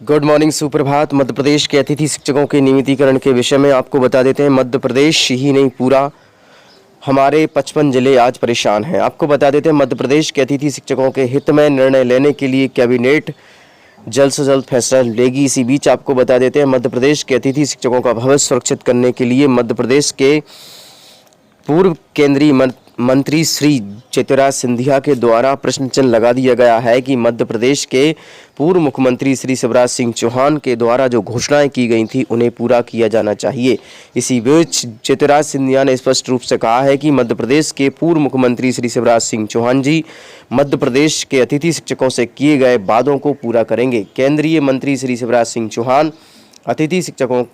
Good morning, सुप्रभात। मध्य प्रदेश के अतिथि शिक्षकों के नियमितीकरण के विषय में आपको बता देते हैं। मध्य प्रदेश ही नहीं, पूरा हमारे 55 जिले आज परेशान हैं। आपको बता देते हैं, मध्य प्रदेश के अतिथि शिक्षकों के हित में निर्णय लेने के लिए कैबिनेट जल्द से जल्द फैसला लेगी। इसी बीच आपको बता देते हैं, मध्य प्रदेश के अतिथि शिक्षकों का भविष्य सुरक्षित करने के लिए मध्य प्रदेश के पूर्व केंद्रीय मंत्री श्री ज्योतिराज सिंधिया के द्वारा प्रश्न चिन्ह लगा दिया गया है कि मध्य प्रदेश के पूर्व मुख्यमंत्री श्री शिवराज सिंह चौहान के द्वारा जो घोषणाएं की गई थी उन्हें पूरा किया जाना चाहिए। इसी बीच ज्योतिराज सिंधिया ने स्पष्ट रूप से कहा है कि मध्य प्रदेश के पूर्व मुख्यमंत्री श्री शिवराज सिंह चौहान जी मध्य प्रदेश के अतिथि शिक्षकों से किए गए वादों को पूरा करेंगे। केंद्रीय मंत्री श्री शिवराज सिंह चौहान अतिथि शिक्षकों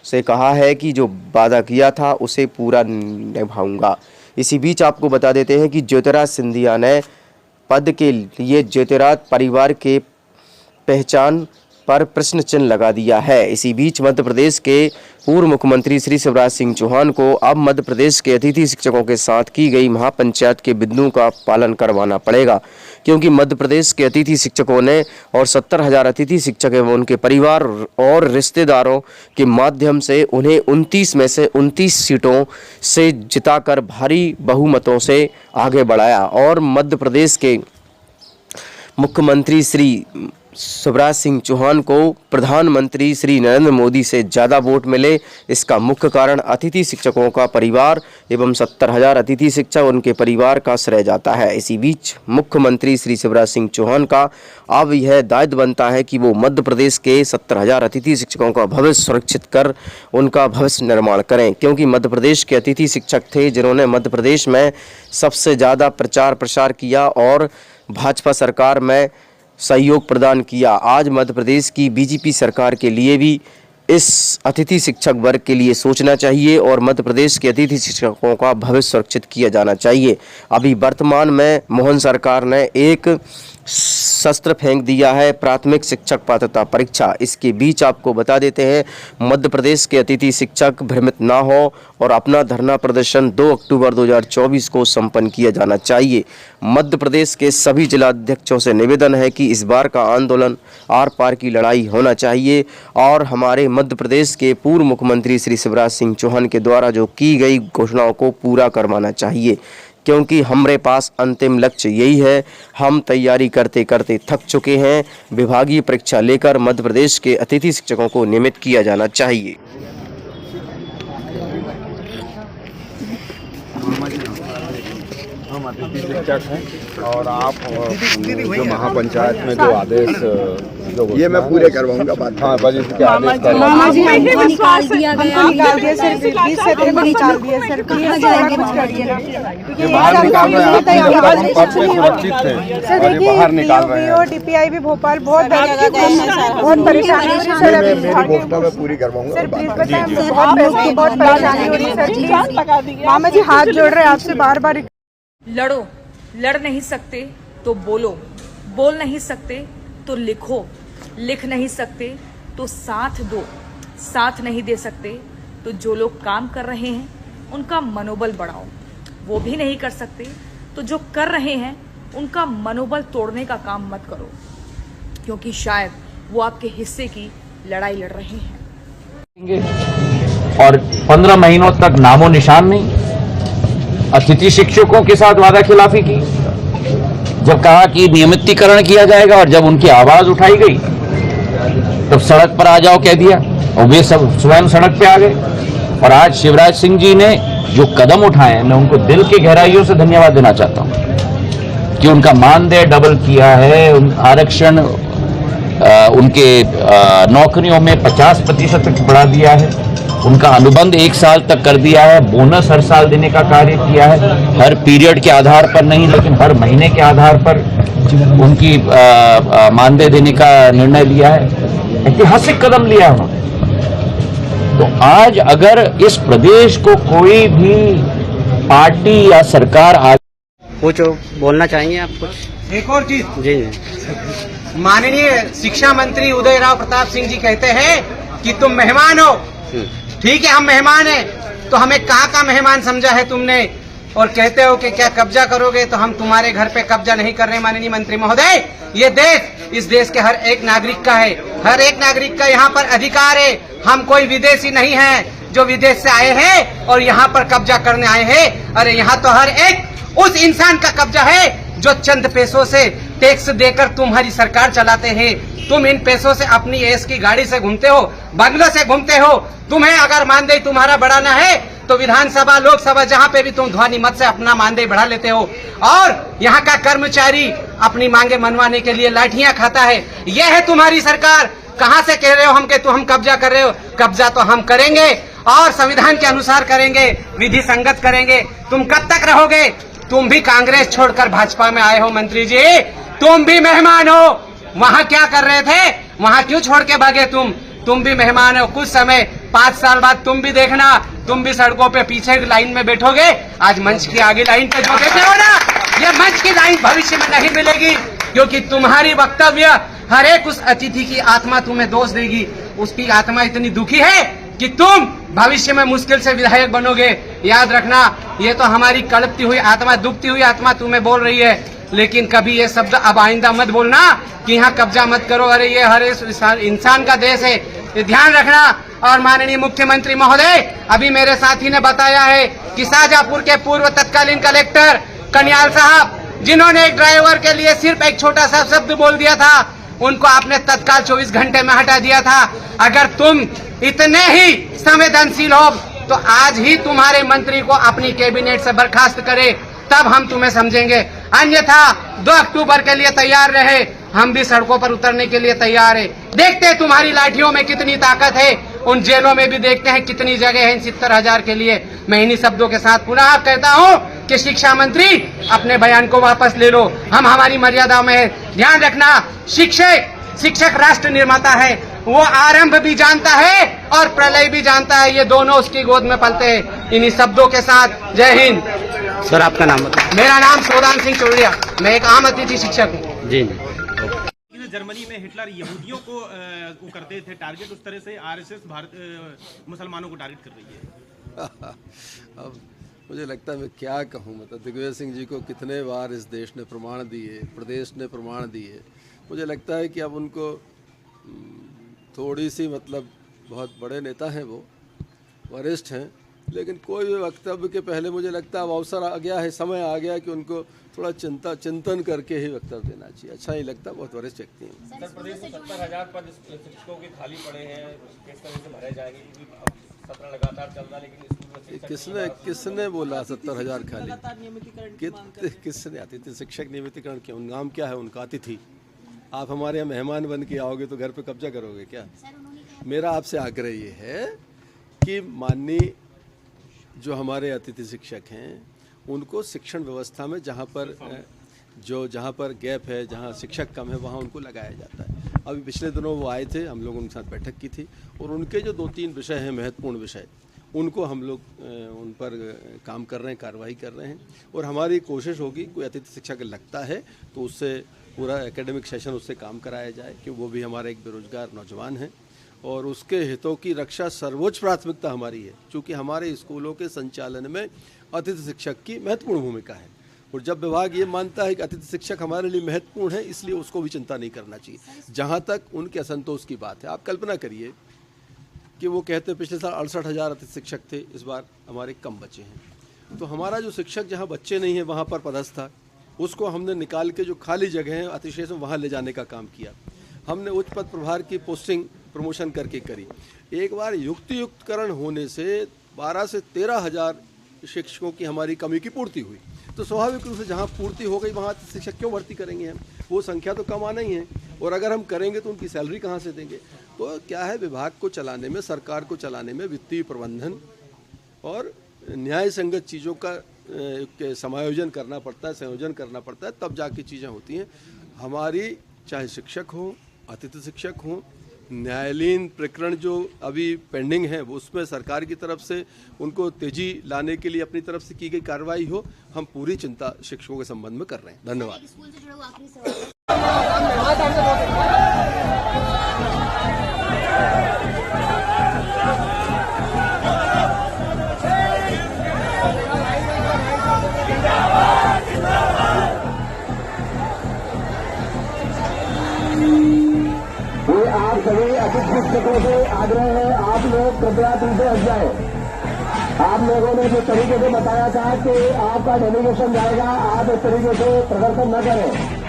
से कहा है कि जो वादा किया था उसे पूरा निभाऊंगा। इसी बीच आपको बता देते हैं कि ज्योतिराज सिंधिया ने पद के लिए ज्योतिराज परिवार के पहचान पर प्रश्न चिन्ह लगा दिया है। इसी बीच मध्य प्रदेश के पूर्व मुख्यमंत्री श्री शिवराज सिंह चौहान को अब मध्य प्रदेश के अतिथि शिक्षकों के साथ की गई महापंचायत के बिंदुओं का पालन करवाना पड़ेगा, क्योंकि मध्य प्रदेश के अतिथि शिक्षकों ने और 70,000 अतिथि शिक्षक एवं उनके परिवार और रिश्तेदारों के माध्यम से उन्हें 29 में से 29 सीटों से जिताकर भारी बहुमतों से आगे बढ़ाया और मध्य प्रदेश के मुख्यमंत्री श्री शिवराज सिंह चौहान को प्रधानमंत्री श्री नरेंद्र मोदी से ज़्यादा वोट मिले। इसका मुख्य कारण अतिथि शिक्षकों का परिवार एवं 70,000 अतिथि शिक्षक उनके परिवार का श्रेय जाता है। इसी बीच मुख्यमंत्री श्री शिवराज सिंह चौहान का अब यह दायित्व बनता है कि वो मध्य प्रदेश के 70,000 अतिथि शिक्षकों का भविष्य सुरक्षित कर उनका भविष्य निर्माण करें, क्योंकि मध्य प्रदेश के अतिथि शिक्षक थे जिन्होंने मध्य प्रदेश में सबसे ज़्यादा प्रचार प्रसार किया और भाजपा सरकार में सहयोग प्रदान किया। आज मध्य प्रदेश की बीजेपी सरकार के लिए भी इस अतिथि शिक्षक वर्ग के लिए सोचना चाहिए और मध्य प्रदेश के अतिथि शिक्षकों का भविष्य सुरक्षित किया जाना चाहिए। अभी वर्तमान में मोहन सरकार ने एक शस्त्र फेंक दिया है, प्राथमिक शिक्षक पात्रता परीक्षा। इसके बीच आपको बता देते हैं, मध्य प्रदेश के अतिथि शिक्षक भ्रमित ना हो और अपना धरना प्रदर्शन 2 अक्टूबर 2024 को संपन्न किया जाना चाहिए। मध्य प्रदेश के सभी जिलाध्यक्षों से निवेदन है कि इस बार का आंदोलन आर पार की लड़ाई होना चाहिए और हमारे मध्य प्रदेश के पूर्व मुख्यमंत्री श्री शिवराज सिंह चौहान के द्वारा जो की गई घोषणाओं को पूरा करवाना चाहिए, क्योंकि हमारे पास अंतिम लक्ष्य यही है। हम तैयारी करते करते थक चुके हैं। विभागीय परीक्षा लेकर मध्य प्रदेश के अतिथि शिक्षकों को नियमित किया जाना चाहिए। हम अतिथि शिक्षक हैं और आप जो महापंचायत में जो आदेश जो ये मैं पूरे करवाऊंगा बात। हाँ, बस इसके आदेश निकाल दिया गया, सिर्फ 20 सेकंड में निकाल दिया सर। बाहर निकाल रहे हैं, हम पद पे सुरक्षित थे और ये बाहर निकाल रहे हैं। डीपीआई भी भोपाल बहुत परेशानी हो रही सर। मेरी घोषणा मैं पूरी करवाऊंगा सर प्लीज बताएं, बहुत परेशानी हो रही है सर। प्लीज मामा जी हाथ जोड़ रहे हैं आपसे बार बार। लड़ो, लड़ नहीं सकते तो बोलो, बोल नहीं सकते तो लिखो, लिख नहीं सकते तो साथ दो, साथ नहीं दे सकते तो जो लोग काम कर रहे हैं उनका मनोबल बढ़ाओ, वो भी नहीं कर सकते तो जो कर रहे हैं उनका मनोबल तोड़ने का काम मत करो, क्योंकि शायद वो आपके हिस्से की लड़ाई लड़ रहे हैं। और 15 महीनों तक नामो निशान नहीं। अतिथि शिक्षकों के साथ वादा खिलाफी की, जब कहा कि नियमितीकरण किया जाएगा और जब उनकी आवाज उठाई गई तब सड़क पर आ जाओ कह दिया और वे सब स्वयं सड़क पे आ गए। और आज शिवराज सिंह जी ने जो कदम उठाए हैं, मैं उनको दिल की गहराइयों से धन्यवाद देना चाहता हूं कि उनका मानदेय डबल किया है, आरक्षण उनके नौकरियों में 50% तक बढ़ा दिया है, उनका अनुबंध 1 साल तक कर दिया है, बोनस हर साल देने का कार्य किया है, हर पीरियड के आधार पर नहीं लेकिन हर महीने के आधार पर उनकी मानदेय देने का निर्णय लिया है। ऐतिहासिक कदम लिया है उन्होंने। तो आज अगर इस प्रदेश को कोई भी पार्टी या सरकार कुछ बोलना चाहेंगे आप? कुछ एक और चीज जी। माननीय शिक्षा मंत्री उदय राव प्रताप सिंह जी कहते हैं कि तुम मेहमान हो। ठीक है, हम मेहमान हैं, तो हमें कहाँ का मेहमान समझा है तुमने? और कहते हो कि क्या कब्जा करोगे, तो हम तुम्हारे घर पे कब्जा नहीं कर रहे माननीय मंत्री महोदय। ये देश इस देश के हर एक नागरिक का है, हर एक नागरिक का यहाँ पर अधिकार है। हम कोई विदेशी नहीं है जो विदेश से आए हैं और यहाँ पर कब्जा करने आए हैं। अरे यहाँ तो हर एक उस इंसान का कब्जा है जो चंद पैसों से टैक्स देकर तुम्हारी सरकार चलाते हैं। तुम इन पैसों से अपनी एस की गाड़ी से घूमते हो, बंगलों से घूमते हो। तुम्हें अगर मानदेय तुम्हारा बढ़ाना है तो विधानसभा लोकसभा जहाँ पे भी तुम ध्वनि मत से अपना मानदेय बढ़ा लेते हो, और यहाँ का कर्मचारी अपनी मांगे मनवाने के लिए लाठियां खाता है। यह है तुम्हारी सरकार। कहाँ से कह रहे हो हम के तुम कब्जा कर रहे हो? कब्जा तो हम करेंगे और संविधान के अनुसार करेंगे, विधि संगत करेंगे। तुम कब तक रहोगे? तुम भी कांग्रेस छोड़कर भाजपा में आए हो मंत्री जी, तुम भी मेहमान हो। वहाँ क्या कर रहे थे? वहाँ क्यों छोड़ के भागे तुम भी मेहमान हो। कुछ समय 5 साल बाद तुम भी देखना, तुम भी सड़कों पे पीछे लाइन में बैठोगे। आज मंच की आगे लाइन पे जो बैठे हो ना, ये मंच की लाइन भविष्य में नहीं मिलेगी, क्योंकि तुम्हारी वक्तव्य हर एक उस अतिथि की आत्मा तुम्हें दोष देगी। उसकी आत्मा इतनी दुखी है कि तुम भविष्य में मुश्किल से विधायक बनोगे। याद रखना, ये तो हमारी कड़पती हुई आत्मा, दुखती हुई आत्मा तुम्हें बोल रही है। लेकिन कभी ये शब्द अब आइंदा मत बोलना कि यहाँ कब्जा मत करो। अरे ये हर इंसान का देश है, ये ध्यान रखना। और माननीय मुख्यमंत्री महोदय, अभी मेरे साथी ने बताया है कि शाहजहांपुर के पूर्व तत्कालीन कलेक्टर कन्याल साहब, जिन्होंने एक ड्राइवर के लिए सिर्फ एक छोटा सा शब्द बोल दिया था, उनको आपने तत्काल 24 घंटे में हटा दिया था। अगर तुम इतने ही संवेदनशील हो तो आज ही तुम्हारे मंत्री को अपनी कैबिनेट से बर्खास्त करे, तब हम तुम्हें समझेंगे। अन्यथा 2 अक्टूबर के लिए तैयार रहे, हम भी सड़कों पर उतरने के लिए तैयार है। देखते हैं तुम्हारी लाठियों में कितनी ताकत है, उन जेलों में भी देखते हैं कितनी जगह है इन 70,000 के लिए। मैं इन्हीं शब्दों के साथ पुनः कहता हूँ कि शिक्षा मंत्री अपने बयान को वापस ले लो, हम हमारी मर्यादा में है। ध्यान रखना, शिक्षक राष्ट्र निर्माता है, वो आरंभ भी जानता है और प्रलय भी जानता है, ये दोनों उसकी गोद में पलते हैं। इन्हीं शब्दों के साथ जय हिंद। सर आपका नाम बताएं। मेरा नाम सोदान सिंह चौड़िया, मैं एक आम अतिथि शिक्षक हूँ। जी जर्मनी में हिटलर यहूदियों को वो करते थे टारगेट, उस तरह से आरएसएस भारत मुसलमानों को टारगेट कर रही है। अब मुझे लगता है मैं क्या कहूँ, मतलब दिग्विजय सिंह जी को कितने बार इस देश ने प्रमाण दिए, प्रदेश ने प्रमाण दिए। मुझे लगता है कि अब उनको थोड़ी सी, मतलब बहुत बड़े नेता हैं, वो वरिष्ठ हैं, लेकिन कोई भी वक्तव्य के पहले मुझे लगता है अब अवसर आ गया है, समय आ गया कि उनको थोड़ा चिंतन करके ही वक्तव्य देना चाहिए। अच्छा नहीं लगता, बहुत वरिष्ठ व्यक्ति हैं। सर, प्रदेश में 70,000 पद शिक्षकों के खाली पड़े हैं, किस तरह से भरे जाएंगे? क्योंकि सत्र लगातार चल रहा है, लेकिन स्कूल में किसने बोला 70,000 खाली? किसने? अतिथि शिक्षक नियमितीकरण क्यों? नाम क्या है उनका? अतिथि। आप हमारे यहाँ मेहमान बन के आओगे तो घर पे कब्जा करोगे क्या? मेरा आपसे आग्रह ये है कि माननीय जो हमारे अतिथि शिक्षक हैं, उनको शिक्षण व्यवस्था में जहाँ पर गैप है, जहाँ शिक्षक कम है, वहाँ उनको लगाया जाता है। अभी पिछले दिनों वो आए थे, हम लोग उनके साथ बैठक की थी, और उनके जो 2-3 विषय हैं, महत्वपूर्ण विषय, उनको हम लोग उन पर काम कर रहे हैं, कार्रवाई कर रहे हैं। और हमारी कोशिश होगी कोई अतिथि शिक्षक लगता है तो उससे पूरा एकेडमिक सेशन उससे काम कराया जाए, कि वो भी हमारा एक बेरोजगार नौजवान है और उसके हितों की रक्षा सर्वोच्च प्राथमिकता हमारी है, क्योंकि हमारे स्कूलों के संचालन में अतिथि शिक्षक की महत्वपूर्ण भूमिका है। और जब विभाग ये मानता है कि अतिथि शिक्षक हमारे लिए महत्वपूर्ण है, इसलिए उसको भी चिंता नहीं करना चाहिए। जहाँ तक उनके असंतोष की बात है, आप कल्पना करिए कि वो कहते पिछले साल 68,000 अतिथि शिक्षक थे, इस बार हमारे कम बचे हैं। तो हमारा जो शिक्षक जहाँ बच्चे नहीं हैं वहाँ पर पदस्थ था, उसको हमने निकाल के जो खाली जगह हैं अतिशेष में वहाँ ले जाने का काम किया। हमने उच्च पद प्रभार की पोस्टिंग प्रमोशन करके करी। एक बार युक्तियुक्तकरण होने से 12 से 13,000 शिक्षकों की हमारी कमी की पूर्ति हुई। तो स्वाभाविक रूप से जहाँ पूर्ति हो गई वहाँ शिक्षक क्यों भर्ती करेंगे हम? वो संख्या तो कम आना ही है, और अगर हम करेंगे तो उनकी सैलरी कहाँ से देंगे? तो क्या है, विभाग को चलाने में, सरकार को चलाने में वित्तीय प्रबंधन और न्याय संगत चीज़ों का समायोजन करना पड़ता है, संयोजन करना पड़ता है, तब जाके चीज़ें होती हैं। हमारी चाहे शिक्षक हो, अतिथि शिक्षक हो, न्यायालयीन प्रकरण जो अभी पेंडिंग है, वो उसमें सरकार की तरफ से उनको तेजी लाने के लिए अपनी तरफ से की गई कार्रवाई हो, हम पूरी चिंता शिक्षकों के संबंध में कर रहे हैं। धन्यवाद। स्कूल से जुड़ा हुआ आखिरी सवाल। सभी अतिथि शिक्षकों से आग्रह है, आप लोग कृपया पीछे हट जाए। आप लोगों ने जिस तरीके से बताया था कि आपका डेलीगेशन जाएगा, आप इस तरीके से प्रदर्शन न करें।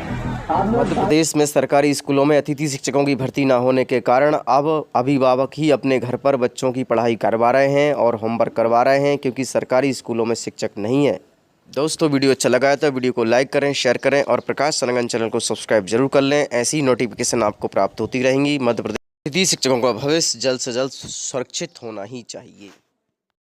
मध्य प्रदेश में सरकारी स्कूलों में अतिथि शिक्षकों की भर्ती न होने के कारण अब अभिभावक ही अपने घर पर बच्चों की पढ़ाई करवा रहे हैं और होमवर्क करवा रहे हैं, क्योंकि सरकारी स्कूलों में शिक्षक नहीं है। दोस्तों, वीडियो अच्छा लगा है तो वीडियो को लाइक करें, शेयर करें और प्रकाश संरंगन चैनल को सब्सक्राइब जरूर कर लें। ऐसी नोटिफिकेशन आपको प्राप्त होती रहेंगी। मध्य प्रदेश अतिथि शिक्षकों का भविष्य जल्द से जल्द सुरक्षित होना ही चाहिए।